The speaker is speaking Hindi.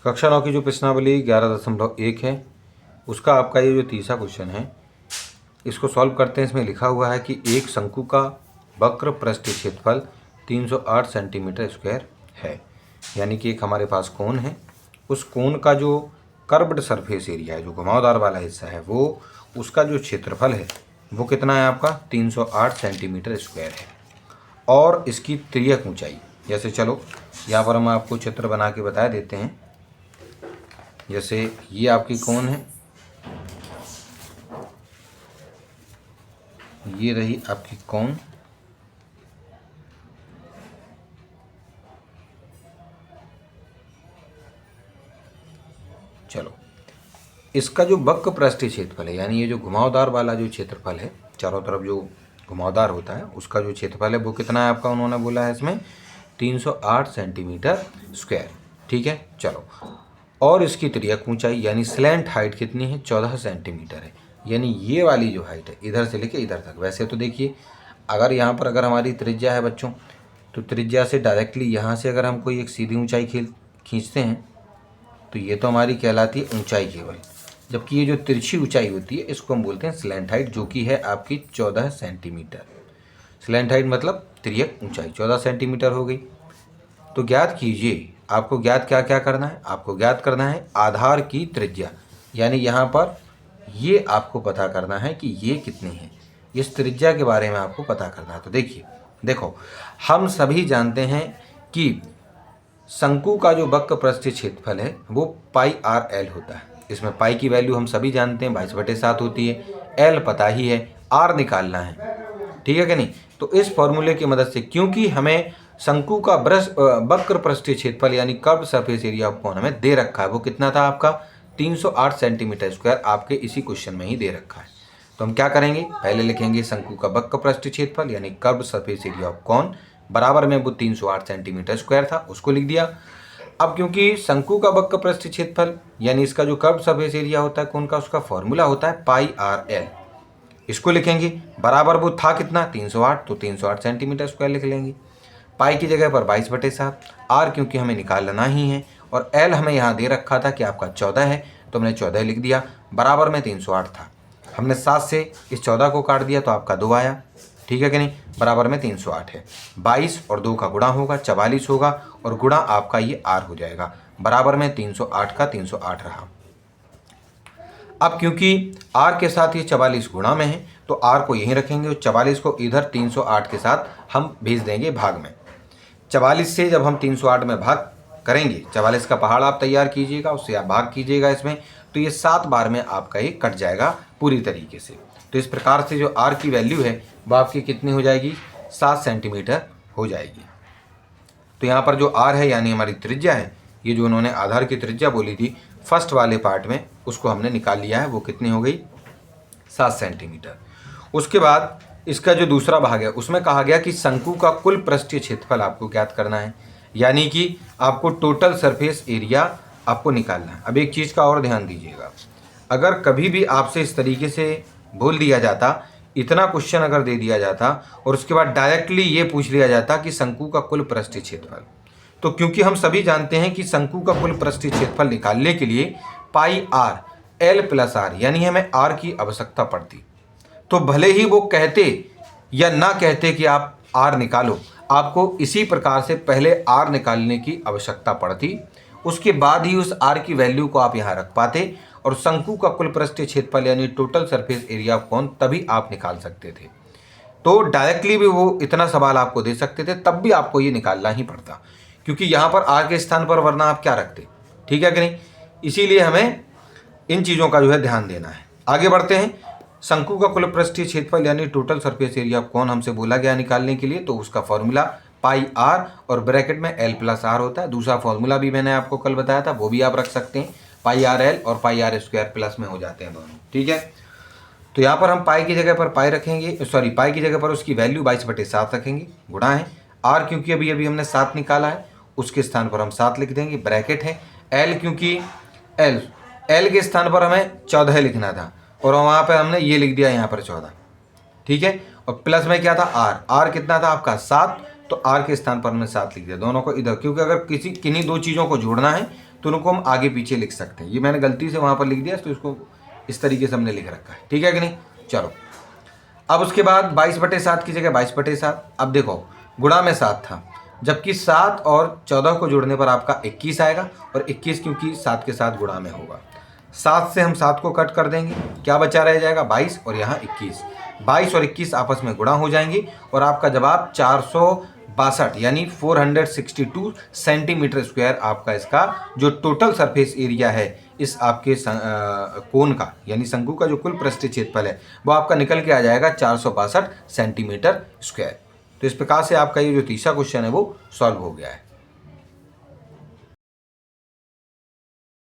कक्षा 9 की जो प्रश्नावली 11.1 है उसका आपका ये जो तीसरा क्वेश्चन है इसको सॉल्व करते हैं। इसमें लिखा हुआ है कि एक शंकु का वक्र पृष्ठीय क्षेत्रफल 308 सेंटीमीटर स्क्वायर है। यानी कि एक हमारे पास कोण है, उस कोण का जो कर्व्ड सरफेस एरिया है, जो घुमावदार वाला हिस्सा है, वो उसका जो क्षेत्रफल है वो कितना है आपका 308 सेंटीमीटर स्क्वायर है। और इसकी तिर्यक ऊंचाई, जैसे चलो यहाँ पर हम आपको चित्र बना के बता देते हैं। जैसे ये आपकी कोण है, ये रही आपकी कोण, चलो इसका जो वक्र पृष्ठीय क्षेत्रफल है, यानी ये जो घुमावदार वाला जो क्षेत्रफल है, चारों तरफ जो घुमावदार होता है उसका जो क्षेत्रफल है वो कितना है आपका, उन्होंने बोला है इसमें 308 सेंटीमीटर स्क्वायर। ठीक है, चलो। और इसकी तिर्यक ऊंचाई यानी स्लैंट हाइट कितनी है, 14 सेंटीमीटर है। यानी ये वाली जो हाइट है इधर से लेके इधर तक। वैसे तो देखिए अगर यहाँ पर अगर हमारी त्रिज्या है बच्चों, तो त्रिज्या से डायरेक्टली यहाँ से अगर हम कोई एक सीधी ऊंचाई खींचते हैं तो ये तो हमारी कहलाती है ऊंचाई केवल, जबकि ये जो तिरछी ऊंचाई होती है इसको हम बोलते हैं स्लैंट हाइट, जो कि है आपकी 14 सेंटीमीटर। स्लैंट हाइट मतलब तिर्यक ऊंचाई 14 सेंटीमीटर हो गई। तो ज्ञात कीजिए, आपको ज्ञात क्या क्या करना है, आपको ज्ञात करना है आधार की त्रिज्या, यानी यहाँ पर ये आपको पता करना है कि ये कितनी है, इस त्रिज्या के बारे में आपको पता करना है। तो देखिए, देखो हम सभी जानते हैं कि शंकु का जो वक्र पृष्ठीय क्षेत्रफल है वो पाई आर एल होता है। इसमें पाई की वैल्यू हम सभी जानते हैं 22/7 होती है, एल पता ही है, आर निकालना है। ठीक है कि नहीं? तो इस फॉर्मूले की मदद से, क्योंकि हमें शंकु का वक्र पृष्ठीय क्षेत्रफल यानी curve surface area of cone हमें दे रखा है, वो कितना था आपका 308 सेंटीमीटर स्क्वायर, आपके इसी क्वेश्चन में ही दे रखा है। तो हम क्या करेंगे, पहले लिखेंगे शंकु का वक्र पृष्ठीय क्षेत्रफल यानी curve surface area of cone बराबर में वो 308 सेंटीमीटर स्क्वायर था, उसको लिख दिया। अब क्योंकि शंकु का वक्र पृष्ठीय क्षेत्रफल यानी इसका जो कर्व सरफेस एरिया होता है कोन का, उसका फॉर्मूला होता है पाई आर एल, इसको लिखेंगे बराबर वो था कितना 308, तो 308 सेंटीमीटर स्क्वायर लिख लेंगे। पाई की जगह पर 22/7, आर क्योंकि हमें निकालना ही है और एल हमें यहाँ दे रखा था कि आपका 14 है, तो हमने 14 लिख दिया, बराबर में 308 था, हमने 7 से इस 14 को काट दिया तो आपका 2 आया। ठीक है कि नहीं? बराबर में 308 है, 22 और 2 का गुणा होगा 44 होगा और गुणा आपका ये आर हो जाएगा, बराबर में 308 का 308 रहा। अब क्योंकि आर के साथ ये 44 गुणा में है तो आर को यहीं रखेंगे और 44 को इधर 308 के साथ हम भेज देंगे भाग में। 44 से जब हम 308 में भाग करेंगे, 44 का पहाड़ आप तैयार कीजिएगा, उससे आप भाग कीजिएगा इसमें, तो ये 7 बार में आपका ये कट जाएगा पूरी तरीके से। तो इस प्रकार से जो आर की वैल्यू है वो आपकी कितनी हो जाएगी, 7 सेंटीमीटर हो जाएगी। तो यहाँ पर जो आर है यानी हमारी त्रिज्या है, ये जो उन्होंने आधार की त्रिज्या बोली थी फर्स्ट वाले पार्ट में, उसको हमने निकाल लिया है, वो कितनी हो गई 7 सेंटीमीटर। उसके बाद इसका जो दूसरा भाग है उसमें कहा गया कि शंकु का कुल पृष्ठीय क्षेत्रफल आपको ज्ञात करना है, यानी कि आपको टोटल सरफेस एरिया आपको निकालना है। अब एक चीज़ का और ध्यान दीजिएगा, अगर कभी भी आपसे इस तरीके से बोल दिया जाता, इतना क्वेश्चन अगर दे दिया जाता और उसके बाद डायरेक्टली ये पूछ लिया जाता कि शंकु का कुल पृष्ठीय क्षेत्रफल, तो क्योंकि हम सभी जानते हैं कि शंकु का कुल पृष्ठीय क्षेत्रफल निकालने के लिए पाई आर एल प्लस आर यानी हमें आर की आवश्यकता पड़ती, तो भले ही वो कहते या ना कहते कि आप आर निकालो, आपको इसी प्रकार से पहले आर निकालने की आवश्यकता पड़ती, उसके बाद ही उस आर की वैल्यू को आप यहाँ रख पाते और शंकु का कुल पृष्ठीय क्षेत्रफल यानी total surface area of cone तभी आप निकाल सकते थे। तो डायरेक्टली भी वो इतना सवाल आपको दे सकते थे, तब भी आपको ये निकालना ही पड़ता, क्योंकि यहाँ पर आर के स्थान पर वरना आप क्या रखते। ठीक है कि नहीं? इसीलिए हमें इन चीज़ों का जो है ध्यान देना है। आगे बढ़ते हैं। शंकु का कुल पृष्ठीय क्षेत्रफल यानी total surface area of cone हमसे बोला गया निकालने के लिए, तो उसका फॉर्मूला पाई आर और ब्रैकेट में एल प्लस आर होता है। दूसरा फॉर्मूला भी मैंने आपको कल बताया था, वो भी आप रख सकते हैं, पाई आर एल और पाई आर स्क्वायर प्लस में हो जाते हैं दोनों। ठीक है, तो यहाँ पर हम पाई की जगह पर पाई रखेंगे, सॉरी पाई की जगह पर उसकी वैल्यू 22/7 रखेंगे, गुणा है आर क्योंकि अभी अभी हमने 7 निकाला है, उसके स्थान पर हम 7 लिख देंगे, ब्रैकेट है एल क्योंकि एल के स्थान पर हमें 14 लिखना था और वहाँ पर हमने ये लिख दिया यहाँ पर 14। ठीक है, और प्लस में क्या था आर कितना था आपका 7, तो आर के स्थान पर हमने 7 लिख दिया, दोनों को इधर, क्योंकि अगर किन्हीं दो चीज़ों को जोड़ना है तो उनको हम आगे पीछे लिख सकते हैं। ये मैंने गलती से वहाँ पर लिख दिया, तो इसको इस तरीके से हमने लिख रखा है, ठीक है कि नहीं। चलो अब उसके बाद 22/7 की जगह 22/7। अब देखो गुणा में 7 था, जबकि 7 और 14 को जोड़ने पर आपका 21 आएगा, और 21 क्योंकि 7 के साथ गुणा में होगा। 7 से हम 7 को कट कर देंगे, क्या बचा रह जाएगा 22 और यहाँ 21। 22 और 21 आपस में गुणा हो जाएंगी और आपका जवाब 462 यानी 462 सेंटीमीटर स्क्वायर आपका इसका जो टोटल सरफेस एरिया है इस आपके कोन का यानी शंकु का जो कुल पृष्ठीय क्षेत्रफल है वो आपका निकल के आ जाएगा 462 सेंटीमीटर स्क्वायर। तो इस प्रकार से आपका ये जो तीसरा क्वेश्चन है वो सॉल्व हो गया है।